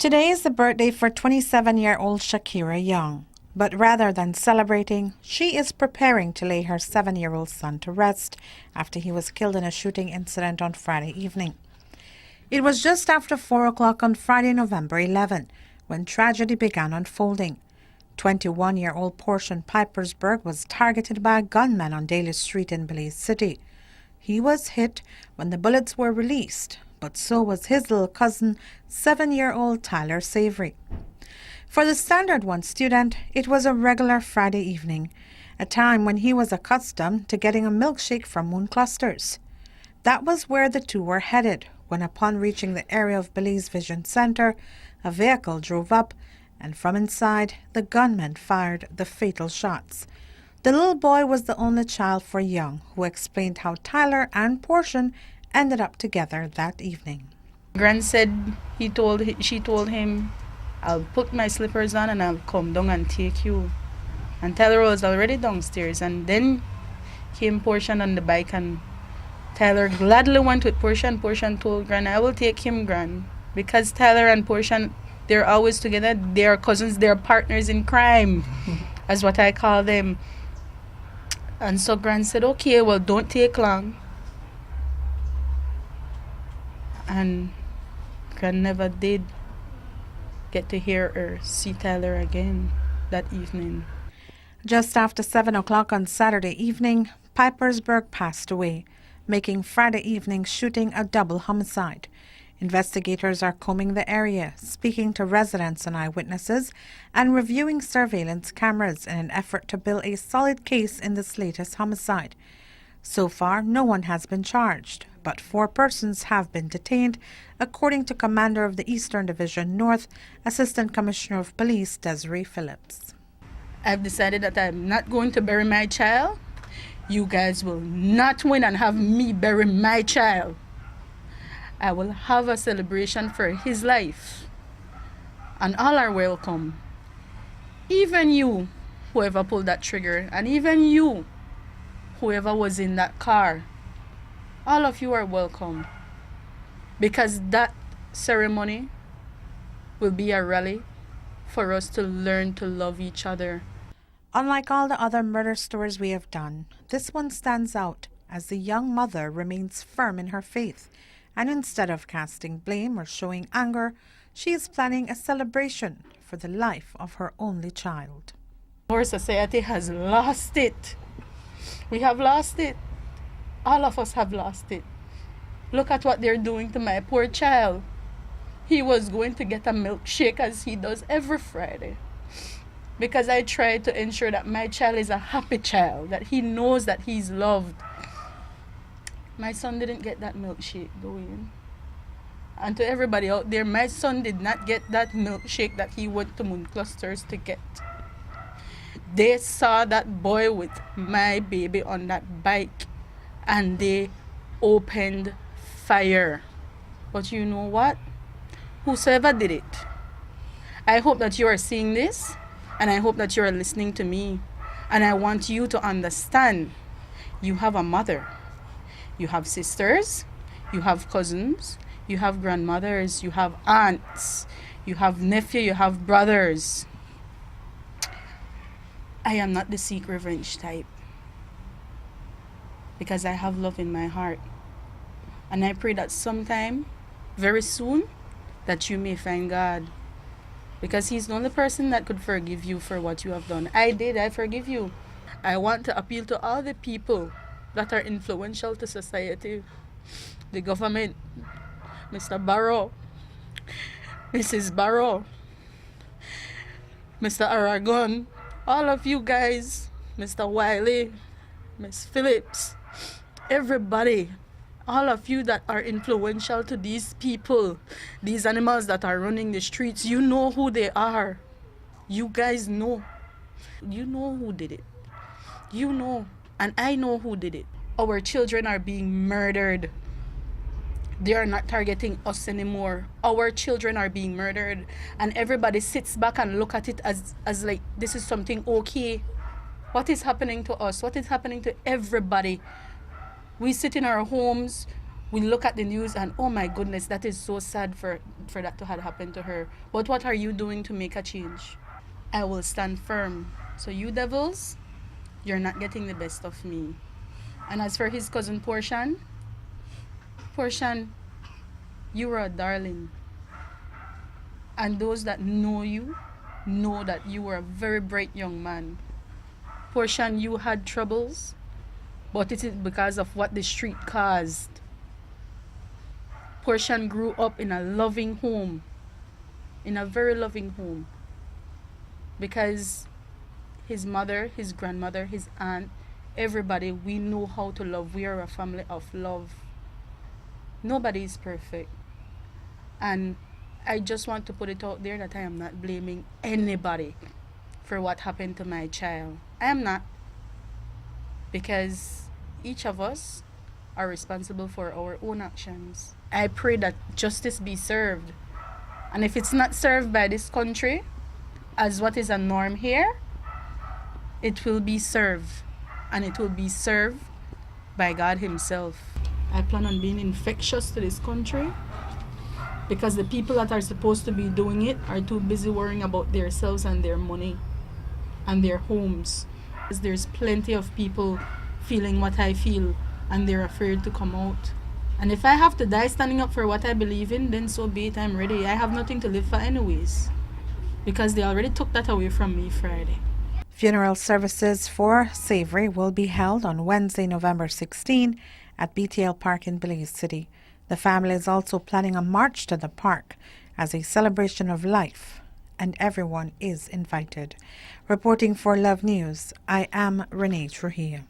Today is the birthday for 27-year-old Shakira Young. But rather than celebrating, she is preparing to lay her 7-year-old son to rest after he was killed in a shooting incident on Friday evening. It was just after 4 o'clock on Friday, November 11, when tragedy began unfolding. 21-year-old Portion Pipersburg was targeted by a gunman on Daly Street in Belize City. He was hit when the bullets were released, but so was his little cousin, 7-year-old Tyler Savory. For the Standard One student, it was a regular Friday evening, a time when he was accustomed to getting a milkshake from Moon Clusters. That was where the two were headed, when upon reaching the area of Belize Vision Center, a vehicle drove up, and from inside, the gunman fired the fatal shots. The little boy was the only child for Young, who explained how Tyler and Portion ended up together that evening. Gran said she told him, "I'll put my slippers on and I'll come down and take you." And Tyler was already downstairs, and then came Portion on the bike, and Tyler gladly went with Portion. Portion told Gran, "I will take him, Gran," because Tyler and Portion, they're always together. They're cousins, they're partners in crime, as what I call them. And so Gran said, "Okay, well, don't take long." And Gran never did get to hear or see Tyler again that evening. Just after 7 o'clock on Saturday evening, Pipersburg passed away, making Friday evening's shooting a double homicide. Investigators are combing the area, speaking to residents and eyewitnesses, and reviewing surveillance cameras in an effort to build a solid case in this latest homicide. So far, no one has been charged, but 4 persons have been detained, according to Commander of the Eastern Division North, Assistant Commissioner of Police Desiree Phillips. I've decided that I'm not going to bury my child. You guys will not win and have me bury my child. I will have a celebration for his life, and all are welcome. Even you, whoever pulled that trigger, and even you, whoever was in that car, all of you are welcome, because that ceremony will be a rally for us to learn to love each other. Unlike all the other murder stories we have done, this one stands out as the young mother remains firm in her faith, and instead of casting blame or showing anger, she is planning a celebration for the life of her only child. Our society has lost it. We have lost it. All of us have lost it. Look at what they're doing to my poor child. He was going to get a milkshake as he does every Friday, because I tried to ensure that my child is a happy child, that he knows that he's loved. My son didn't get that milkshake, going. And to everybody out there, my son did not get that milkshake that he went to Moon Clusters to get. They saw that boy with my baby on that bike, and they opened fire. But you know what? Whosoever did it, I hope that you are seeing this, and I hope that you are listening to me. And I want you to understand, you have a mother. You have sisters, you have cousins, you have grandmothers, you have aunts, you have nephew, you have brothers. I am not the seek revenge type, because I have love in my heart. And I pray that sometime, very soon, that you may find God, because he's the only person that could forgive you for what you have done. I forgive you. I want to appeal to all the people that are influential to society, the government, Mr. Barrow, Mrs. Barrow, Mr. Aragon, all of you guys, Mr. Wiley, Miss Phillips, everybody, all of you that are influential to these people, these animals that are running the streets, you know who they are. You guys know. You know who did it. You know. And I know who did it. Our children are being murdered. They are not targeting us anymore. Our children are being murdered. And everybody sits back and look at it as like this is something okay. What is happening to us? What is happening to everybody? We sit in our homes. We look at the news and oh my goodness, that is so sad for that to have happened to her. But what are you doing to make a change? I will stand firm. So you devils, you're not getting the best of me. And as for his cousin Portian, you were a darling. And those that know you know that you were a very bright young man. Portian, you had troubles, but it is because of what the street caused. Portian grew up in a loving home, in a very loving home, because his mother, his grandmother, his aunt, everybody, we know how to love. We are a family of love. Nobody is perfect. And I just want to put it out there that I am not blaming anybody for what happened to my child. I am not. Because each of us are responsible for our own actions. I pray that justice be served. And if it's not served by this country, as what is a norm here, it will be served. And it will be served by God Himself. I plan on being infectious to this country because the people that are supposed to be doing it are too busy worrying about themselves and their money and their homes. There's plenty of people feeling what I feel and they're afraid to come out. And if I have to die standing up for what I believe in, then so be it, I'm ready. I have nothing to live for anyways, because they already took that away from me Friday. Funeral services for Savory will be held on Wednesday, November 16 at BTL Park in Belize City. The family is also planning a march to the park as a celebration of life, and everyone is invited. Reporting for Love News, I am Renee Trujillo.